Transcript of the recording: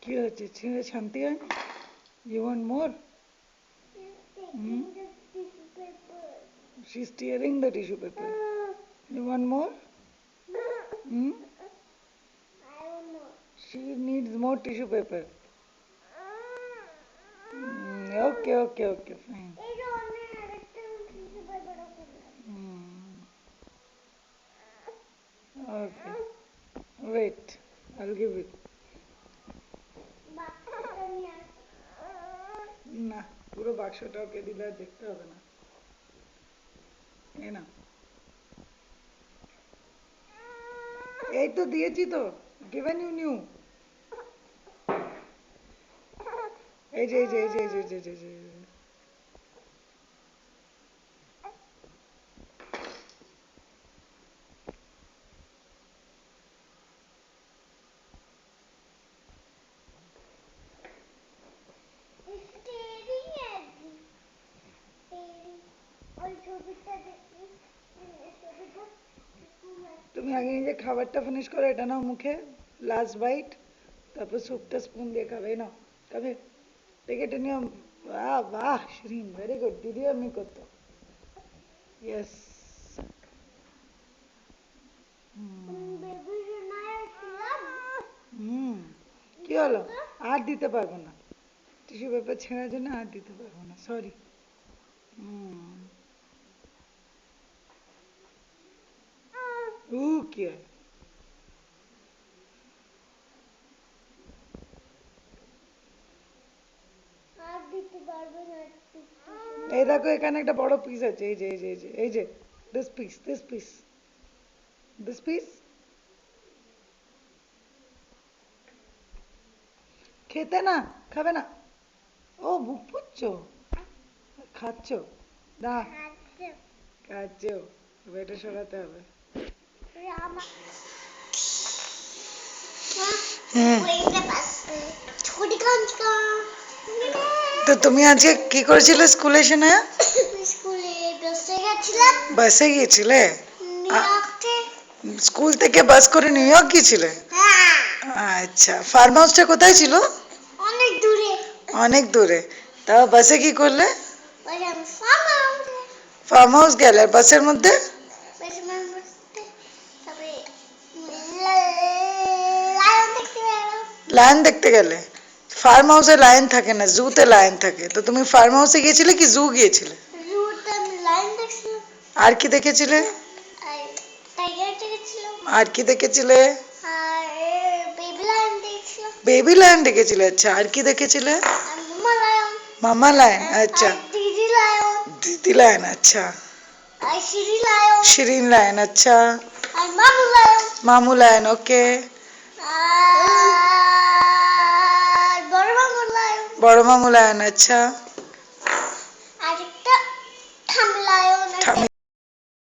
কি হচ্ছে? ছিঁড়ে শান্তি হয় না? You want more? Hmm? She's tearing the tissue paper. You want more? Hmm? She needs more tissue paper. Okay, fine. Okay. Wait, I'll give it. না, পুরো বাক্সটা ওকে দিলে আর দেখতে হবে না। এই না, এই তো দিয়েছি তো, given you new. এই যে তুমি আগে নিজে খাবারটা ফিনিশ করো, এটা নাও মুখে, লাস্ট বাইট, তারপর স্যুপটা স্পুন দিয়ে খাবে। নাও, খাবে? টেক ইট ইন ইয়োর, বাহ বাহ শিরিন, ভেরি গুড। দিদি আমি করতো। ইয়েস। কি হলো? আর দিতে পারবো না, টিস্যু পেপার ছেঁড়ার জন্য আর দিতে পারবো না, সরি। কি হয়? এই দেখো, এখানে একটা বড় পিস আছে, এই যে দিস পিস খেতে না, খাবে না। ও মুখ পুচ্ছো, খাচ্ছ না, খাচ্ছ, এটা সরাতে হবে। তো তুমি আজকে কি করেছিলে স্কুলে? শুনে বাসে গিয়েছিলে? স্কুল থেকে বাস করে নিউ ইয়র্ক গিয়েছিলে? আচ্ছা, ফার্ম হাউসটা কোথায় ছিল? অনেক দূরে। তাও বাসে কি করলে? ফার্ম হাউস গেলে, বাসের মধ্যে লায়ন দেখতে গেলে? ফার্ম হাউসে লায়ন থাকে না, জুতে লায়ন থাকে। তো তুমি ফার্ম হাউসে গিয়েছিলে কি জু গিয়েছিলে? আর কি দেখেছিলে? আর কি দেখেছিলে? বেবি লায়ন দেখেছিলে। আচ্ছা, আর কি দেখেছিলে? মামা লায়ন। আচ্ছা, দিদি লায়ন। আচ্ছা, শিরিন লায়ন। আচ্ছা, মামু লায়ন। ওকে, বড় মামু লায়ন। আচ্ছা।